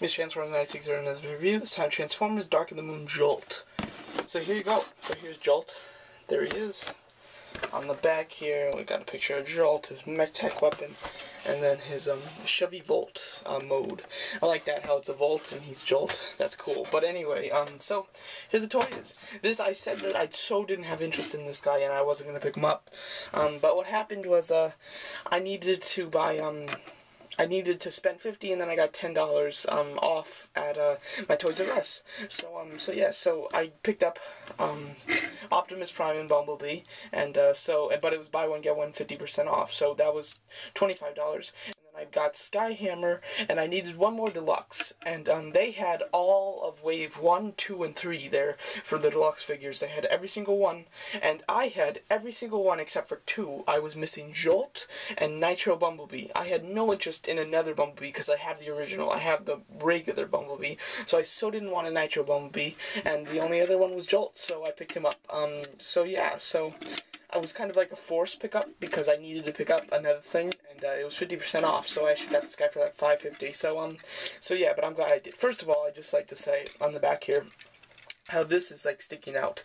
Miss Transformers 96 are another review. This time Transformers Dark of the Moon Jolt. So here you go. So here's Jolt. There he is. On the back here, we got a picture of Jolt, his mech tech weapon, and then his Chevy Volt mode. I like that, how it's a Volt and he's Jolt. That's cool. But anyway, so here the toy is. This, I said that I so didn't have interest in this guy and I wasn't gonna pick him up. But what happened was I needed to buy I needed to spend $50 and then I got $10 off at my Toys R Us. So yeah, so I picked up Optimus Prime and Bumblebee, and but it was buy one get one 50% off. So that was $25. I got Skyhammer, and I needed one more deluxe, and they had all of wave 1, 2, and 3 there for the deluxe figures. They had every single one, and I had every single one except for 2. I was missing Jolt and Nitro Bumblebee. I had no interest in another Bumblebee because I have the original. I have the regular Bumblebee, so I so didn't want a Nitro Bumblebee, and the only other one was Jolt, so I picked him up. So yeah, so I was kind of like a forced pickup because I needed to pick up another thing, and it was 50% off, so I actually got this guy for like $5.50. So yeah, but I'm glad I did. First of all, I'd just like to say on the back here how this is like sticking out.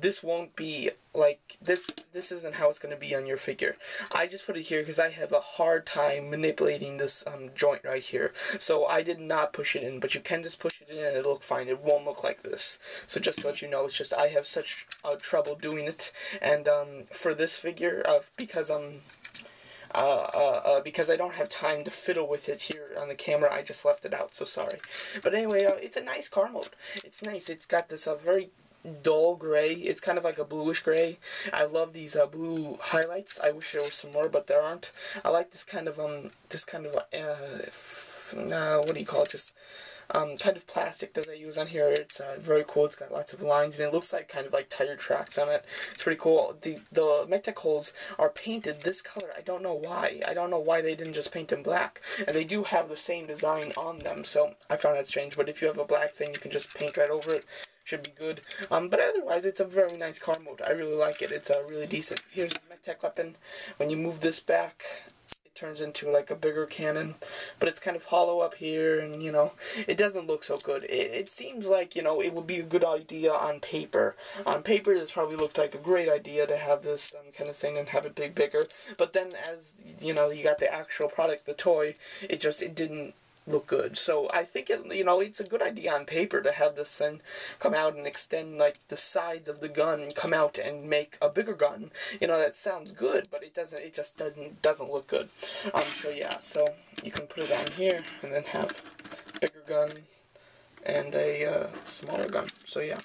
This won't be like this isn't how it's going to be on your figure. I just put it here because I have a hard time manipulating this joint right here, so I did not push it in, but you can just push it in and it'll look fine. It won't look like this. So just to let you know, it's just I have such trouble doing it, and for this figure, because I don't have time to fiddle with it here on the camera, I just left it out, so sorry. But anyway, it's a nice car mode. It's nice. It's got this very dull gray. It's kind of like a bluish gray. I love these blue highlights. I wish there was some more, but there aren't. I like this kind of what do you call it? Just kind of plastic that they use on here. It's very cool. It's got lots of lines, and it looks like kind of like tire tracks on it. It's pretty cool. The mech holes are painted this color. I don't know why. I don't know why they didn't just paint them black. And they do have the same design on them, so I found that strange. But if you have a black thing, you can just paint right over it. Should be good. But otherwise, it's a very nice car mode. I really like it. It's really decent. Here's the mech tech weapon. When you move this back, turns into like a bigger cannon, but it's kind of hollow up here, and you know, it doesn't look so good. It seems like, you know, it would be a good idea on paper. On paper, this probably looked like a great idea to have this kind of thing and have it bigger, but then as, you know, you got the actual product, the toy, it didn't look good. So I think it's a good idea on paper to have this thing come out and extend like the sides of the gun, come out and make a bigger gun. You know, that sounds good, but it just doesn't look good. So yeah, so you can put it on here and then have a bigger gun and a smaller gun. So yeah.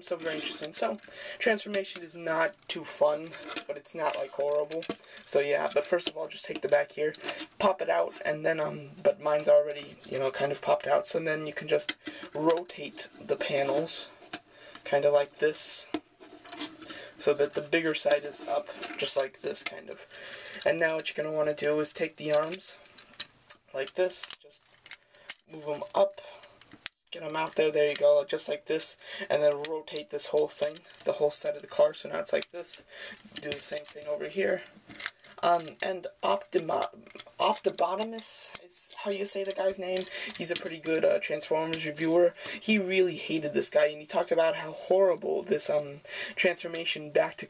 So very interesting. So, transformation is not too fun, but it's not like horrible. So yeah, but first of all, just take the back here, pop it out, and then but mine's already, you know, kind of popped out. So then you can just rotate the panels, kind of like this, so that the bigger side is up, just like this, kind of. And now what you're gonna want to do is take the arms, like this, just move them up. Get them out there, there you go, just like this, and then rotate this whole thing, the whole side of the car, so now it's like this. Do the same thing over here. And Optibotimus is how you say the guy's name. He's a pretty good Transformers reviewer. He really hated this guy, and he talked about how horrible this transformation back to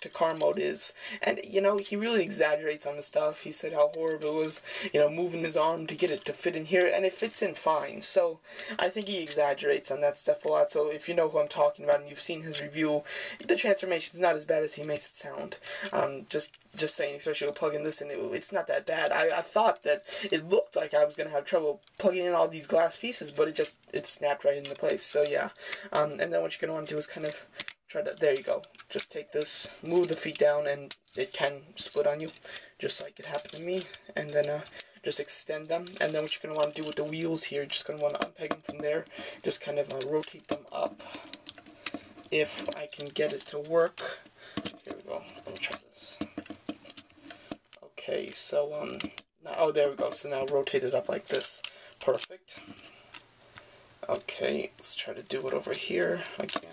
car mode is. And you know, he really exaggerates on the stuff. He said how horrible it was, you know, moving his arm to get it to fit in here, and it fits in fine. So I think he exaggerates on that stuff a lot. So if you know who I'm talking about and you've seen his review, the transformation's not as bad as he makes it sound. Just saying, especially with plugging this in, it's not that bad. I thought that it looked like I was going to have trouble plugging in all these glass pieces, but it snapped right into place. So yeah, and then what you're going to want to do is kind of try to, there you go, just take this, move the feet down, and it can split on you, just like it happened to me, and then just extend them. And then what you're going to want to do with the wheels here, you're just going to want to unpeg them from there, just kind of rotate them up, if I can get it to work. Here we go, let me try this. Okay, so, now, oh, there we go, so now rotate it up like this. Perfect. Okay, let's try to do it over here again.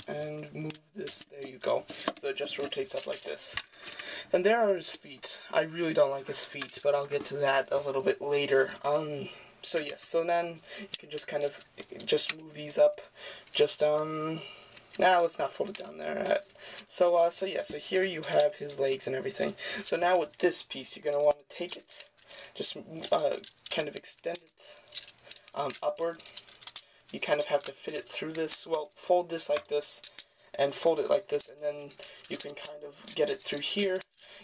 and move this. There you go. So it just rotates up like this. And there are his feet. I really don't like his feet, but I'll get to that a little bit later. So yes, so then you can just kind of just move these up. Just now let's not fold it down there. So yeah, so here you have his legs and everything. So now with this piece, you're gonna want to take it, just kind of extend it upward. You kind of have to fit it through this. Well, fold this like this, and fold it like this, and then you can kind of get it through here.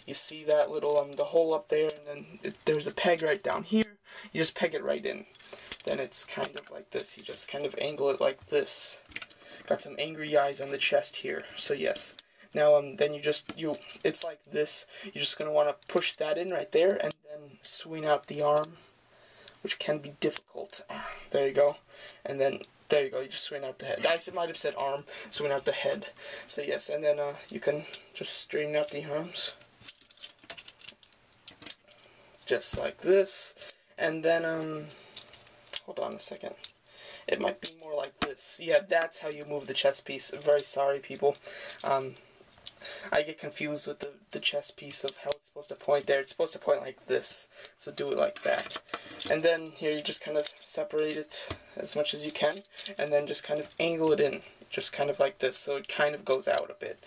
You see that little the hole up there, and then there's a peg right down here. You just peg it right in. Then it's kind of like this. You just kind of angle it like this. Got some angry eyes on the chest here. So yes. Now then it's like this. You're just gonna want to push that in right there, and then swing out the arm, which can be difficult. There you go. And then there you go. You just swing out the head. I might have said arm. Swing out the head. So yes, and then you can just straighten out the arms, just like this. And then hold on a second. It might be more like this. Yeah, that's how you move the chest piece. Very sorry, people. I get confused with the chest piece of how it's supposed to point there. It's supposed to point like this, so do it like that. And then here you just kind of separate it as much as you can, and then just kind of angle it in, just kind of like this, so it kind of goes out a bit.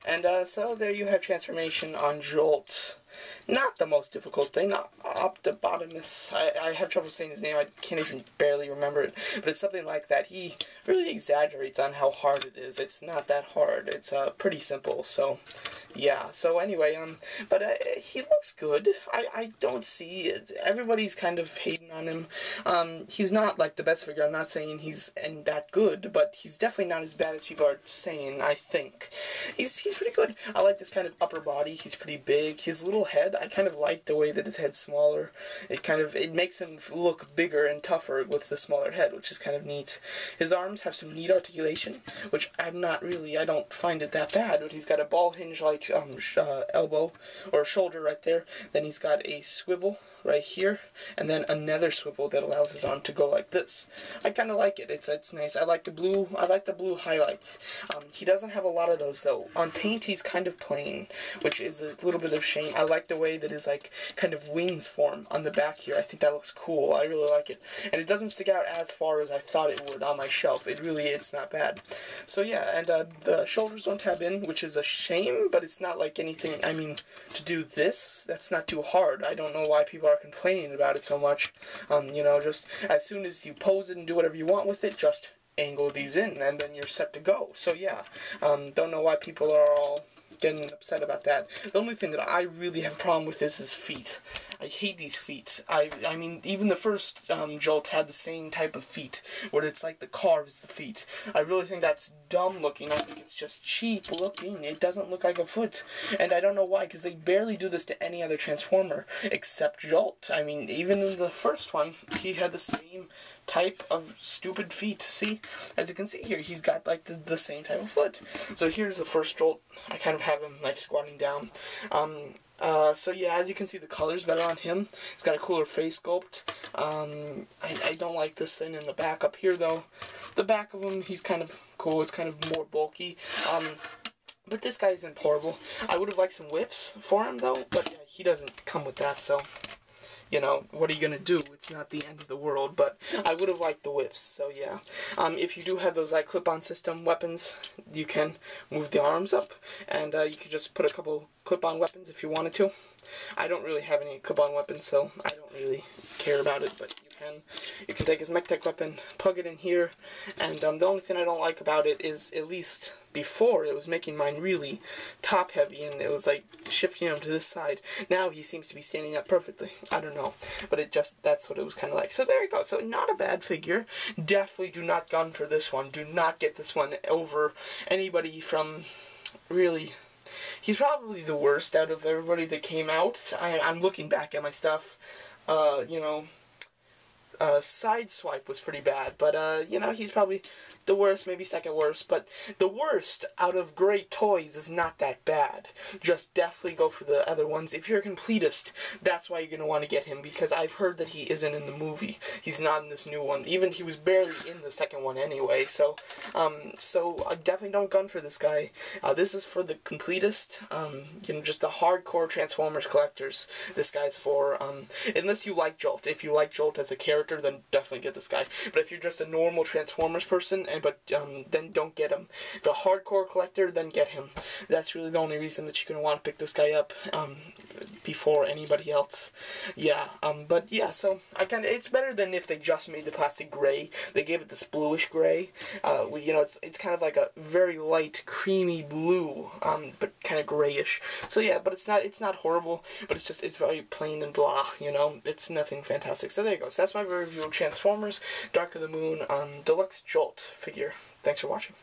And so there you have transformation on Jolt. Not the most difficult thing. Optobotomus. I have trouble saying his name. I can't even barely remember it. But it's something like that. He really exaggerates on how hard it is. It's not that hard. It's pretty simple. So, yeah. So anyway, but he looks good. I don't see it. Everybody's kind of hating on him. He's not like the best figure. I'm not saying he's that good, but he's definitely not as bad as people are saying. I think he's pretty good. I like this kind of upper body. He's pretty big. His little head, I kind of like the way that his head's smaller. It makes him look bigger and tougher with the smaller head, which is kind of neat. His arms have some neat articulation, which I don't find it that bad, but he's got a ball hinge like elbow or shoulder right there. Then he's got a swivel right here, and then another swivel that allows his arm to go like this. I kind of like it. It's nice. I like the blue highlights. He doesn't have a lot of those though. On paint, he's kind of plain, which is a little bit of shame. I like the way that his like kind of wings form on the back here. I think that looks cool. I really like it, and it doesn't stick out as far as I thought it would on my shelf. It's not bad. So yeah, and the shoulders don't tab in, which is a shame, but it's not like anything. I mean, to do this, that's not too hard. I don't know why people are complaining about it so much. Just as soon as you pose it and do whatever you want with it, just angle these in, and then you're set to go. So yeah, don't know why people are all getting upset about that. The only thing that I really have a problem with is his feet. I hate these feet. I mean, even the first Jolt had the same type of feet, where it's like the carves the feet. I really think that's dumb looking. I think it's just cheap looking. It doesn't look like a foot. And I don't know why, because they barely do this to any other Transformer, except Jolt. I mean, even in the first one, he had the same type of stupid feet. See? As you can see here, he's got like the same type of foot. So here's the first Jolt. I kind of have him like squatting down. So yeah, as you can see, the color's better on him. He's got a cooler face sculpt. I don't like this thing in the back up here, though. The back of him, he's kind of cool. It's kind of more bulky. But this guy isn't horrible. I would have liked some whips for him, though, but yeah, he doesn't come with that, so what are you going to do? It's not the end of the world, but I would have liked the whips, so yeah. If you do have those like clip-on system weapons, you can move the arms up, and you could just put a couple clip-on weapons if you wanted to. I don't really have any clip-on weapons, so I don't really care about it, but you can take his MechTech weapon, plug it in here, and the only thing I don't like about it is, at least before, it was making mine really top-heavy, and it was like shifting him to this side. Now he seems to be standing up perfectly. I don't know, but that's what it was kind of like. So there you go. So not a bad figure. Definitely do not gun for this one. Do not get this one over anybody from, really. He's probably the worst out of everybody that came out. I'm looking back at my stuff, Sideswipe was pretty bad, but, you know, he's probably the worst, maybe second worst, but the worst out of great toys is not that bad. Just definitely go for the other ones. If you're a completist, that's why you're going to want to get him, because I've heard that he isn't in the movie. He's not in this new one. Even he was barely in the second one anyway, so I definitely don't gun for this guy. This is for the completist, you know, just the hardcore Transformers collectors. This guy's for, unless you like Jolt. If you like Jolt as a character, then definitely get this guy. But if you're just a normal Transformers person, then don't get him. The hardcore collector, then get him. That's really the only reason that you're going to want to pick this guy up, before anybody else. Yeah, but yeah, so it's better than if they just made the plastic gray. They gave it this bluish gray. You know, it's kind of like a very light, creamy blue, but kind of grayish. So yeah, but it's not horrible, but it's very plain and blah, you know. It's nothing fantastic. So there you go. So that's my review of Transformers Dark of the Moon Deluxe Jolt figure. Thanks for watching.